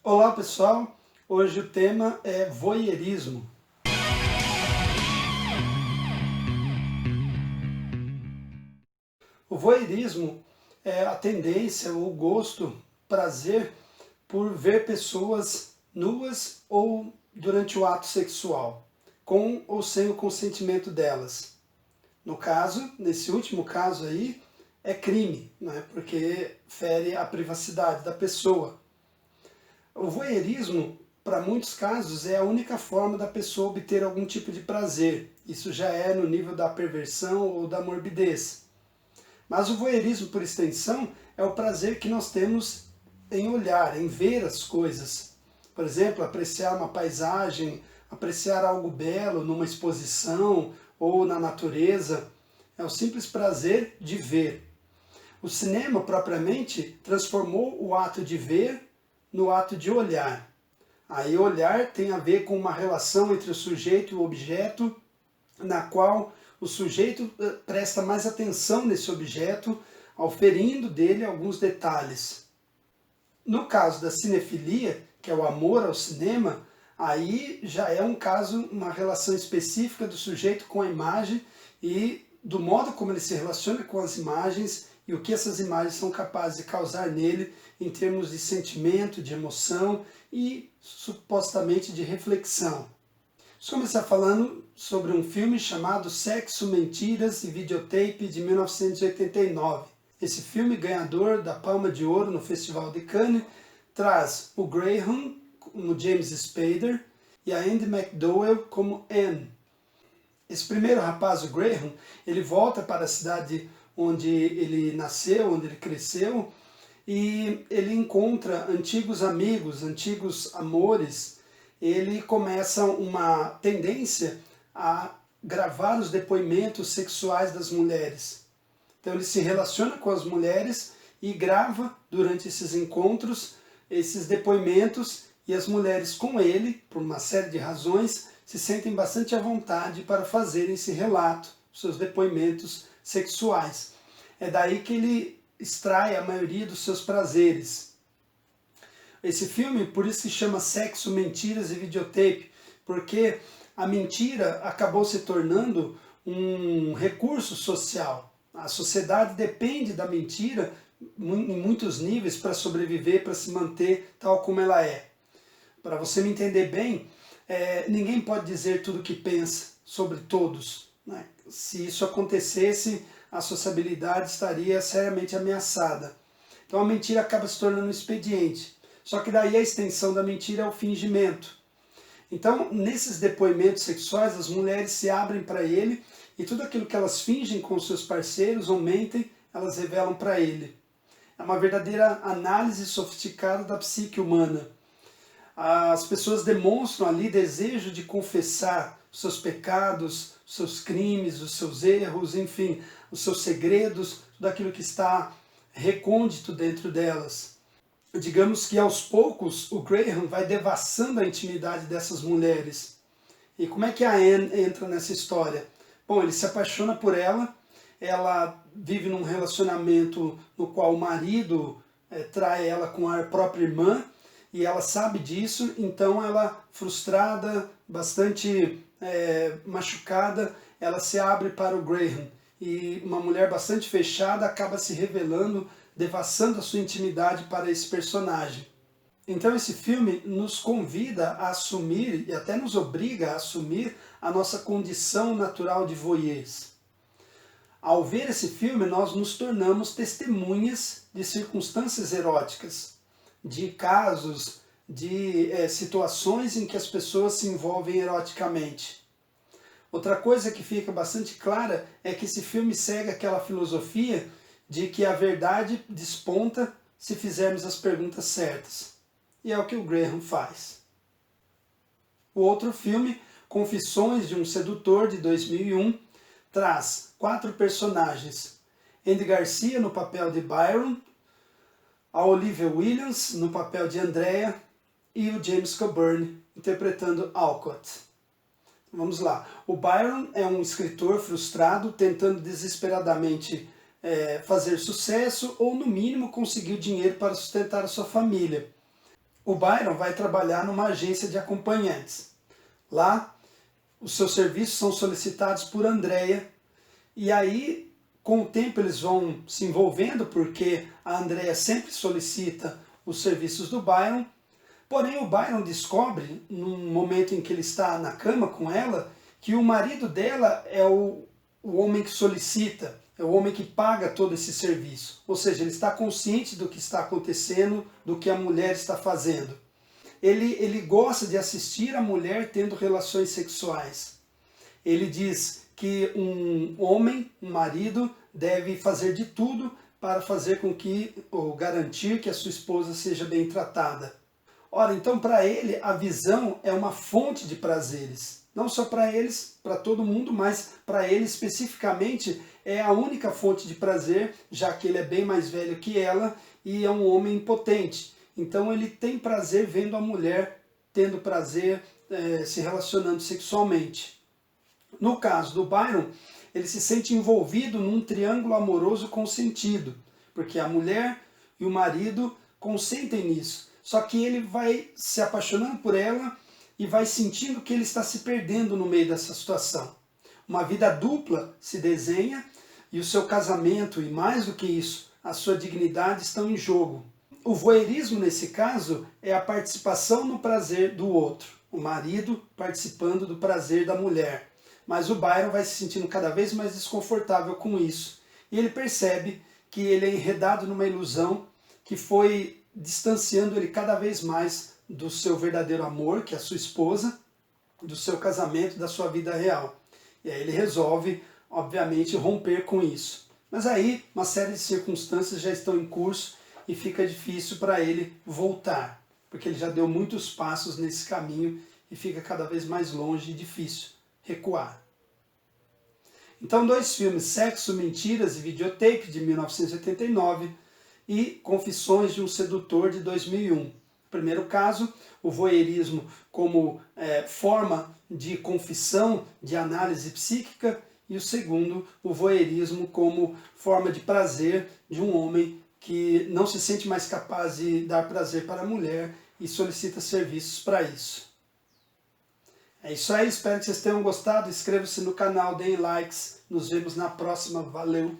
Olá pessoal, hoje o tema é voyeurismo. O voyeurismo é a tendência, o gosto, prazer por ver pessoas nuas ou durante o ato sexual, com ou sem o consentimento delas. No caso, nesse último caso aí, é crime, né? Porque fere a privacidade da pessoa. O voyeurismo, para muitos casos, é a única forma da pessoa obter algum tipo de prazer. Isso já é no nível da perversão ou da morbidez. Mas o voyeurismo, por extensão, é o prazer que nós temos em olhar, em ver as coisas. Por exemplo, apreciar uma paisagem, apreciar algo belo numa exposição ou na natureza. É o simples prazer de ver. O cinema, propriamente, transformou o ato de ver no ato de olhar. Aí olhar tem a ver com uma relação entre o sujeito e o objeto, na qual o sujeito presta mais atenção nesse objeto, auferindo dele alguns detalhes. No caso da cinefilia, que é o amor ao cinema, aí já é um caso, uma relação específica do sujeito com a imagem e do modo como ele se relaciona com as imagens e o que essas imagens são capazes de causar nele em termos de sentimento, de emoção e supostamente de reflexão. Vamos começar falando sobre um filme chamado Sexo, Mentiras e Videotape, de 1989. Esse filme, ganhador da Palma de Ouro no Festival de Cannes, traz o Graham como James Spader e a Andie MacDowell como Anne. Esse primeiro rapaz, o Graham, ele volta para a cidade onde ele nasceu, onde ele cresceu, e ele encontra antigos amigos, antigos amores. Ele começa uma tendência a gravar os depoimentos sexuais das mulheres. Então ele se relaciona com as mulheres e grava durante esses encontros esses depoimentos, e as mulheres com ele, por uma série de razões, se sentem bastante à vontade para fazerem esse relato, seus depoimentos sexuais. É daí que ele extrai a maioria dos seus prazeres. Esse filme, por isso se chama Sexo, Mentiras e Videotape, porque a mentira acabou se tornando um recurso social. A sociedade depende da mentira em muitos níveis para sobreviver, para se manter tal como ela é. Para você me entender bem, ninguém pode dizer tudo o que pensa sobre todos, né? Se isso acontecesse, a sociabilidade estaria seriamente ameaçada. Então a mentira acaba se tornando um expediente. Só que daí a extensão da mentira é o fingimento. Então, nesses depoimentos sexuais, as mulheres se abrem para ele e tudo aquilo que elas fingem com seus parceiros ou mentem, elas revelam para ele. É uma verdadeira análise sofisticada da psique humana. As pessoas demonstram ali desejo de confessar os seus pecados, os seus crimes, os seus erros, enfim, os seus segredos, tudo aquilo que está recôndito dentro delas. Digamos que aos poucos o Graham vai devassando a intimidade dessas mulheres. E como é que a Anne entra nessa história? Bom, ele se apaixona por ela, ela vive num relacionamento no qual o marido trai ela com a própria irmã, e ela sabe disso, então ela, frustrada, bastante machucada, ela se abre para o Graham. E uma mulher bastante fechada acaba se revelando, devassando a sua intimidade para esse personagem. Então esse filme nos convida a assumir, e até nos obriga a assumir, a nossa condição natural de voyeurs. Ao ver esse filme, nós nos tornamos testemunhas de circunstâncias eróticas, de casos, de situações em que as pessoas se envolvem eroticamente. Outra coisa que fica bastante clara é que esse filme segue aquela filosofia de que a verdade desponta se fizermos as perguntas certas. E é o que o Graham faz. O outro filme, Confissões de um Sedutor, de 2001, traz 4 personagens. Andy Garcia no papel de Byron, a Olivia Williams no papel de Andrea e o James Coburn interpretando Alcott. Vamos lá. O Byron é um escritor frustrado tentando desesperadamente fazer sucesso ou, no mínimo, conseguir dinheiro para sustentar a sua família. o Byron vai trabalhar numa agência de acompanhantes. Lá, os seus serviços são solicitados por Andrea, e aí, com o tempo, eles vão se envolvendo, porque a Andrea sempre solicita os serviços do Byron. Porém, o Byron descobre, num momento em que ele está na cama com ela, que o marido dela é o homem que solicita, é o homem que paga todo esse serviço. Ou seja, ele está consciente do que está acontecendo, do que a mulher está fazendo. Ele gosta de assistir a mulher tendo relações sexuais. Ele diz que um homem, um marido, deve fazer de tudo para fazer com que, ou garantir que a sua esposa seja bem tratada. Ora, então para ele a visão é uma fonte de prazeres. Não só para eles, para todo mundo, mas para ele especificamente é a única fonte de prazer, já que ele é bem mais velho que ela e é um homem impotente. Então ele tem prazer vendo a mulher tendo prazer, se relacionando sexualmente. No caso do Byron, ele se sente envolvido num triângulo amoroso consentido, porque a mulher e o marido consentem nisso. Só que ele vai se apaixonando por ela e vai sentindo que ele está se perdendo no meio dessa situação. Uma vida dupla se desenha e o seu casamento, e mais do que isso, a sua dignidade estão em jogo. O voyeurismo, nesse caso, é a participação no prazer do outro, o marido participando do prazer da mulher. Mas o Byron vai se sentindo cada vez mais desconfortável com isso. E ele percebe que ele é enredado numa ilusão que foi distanciando ele cada vez mais do seu verdadeiro amor, que é a sua esposa, do seu casamento, da sua vida real. E aí ele resolve, obviamente, romper com isso. Mas aí uma série de circunstâncias já estão em curso e fica difícil para ele voltar, porque ele já deu muitos passos nesse caminho e fica cada vez mais longe e difícil recuar. Então, dois filmes, Sexo, Mentiras e Videotape, de 1989, e Confissões de um Sedutor, de 2001. No primeiro caso, o voyeurismo como forma de confissão, de análise psíquica, e o segundo, o voyeurismo como forma de prazer de um homem que não se sente mais capaz de dar prazer para a mulher e solicita serviços para isso. É isso aí, espero que vocês tenham gostado, inscrevam-se no canal, deem likes, nos vemos na próxima, valeu!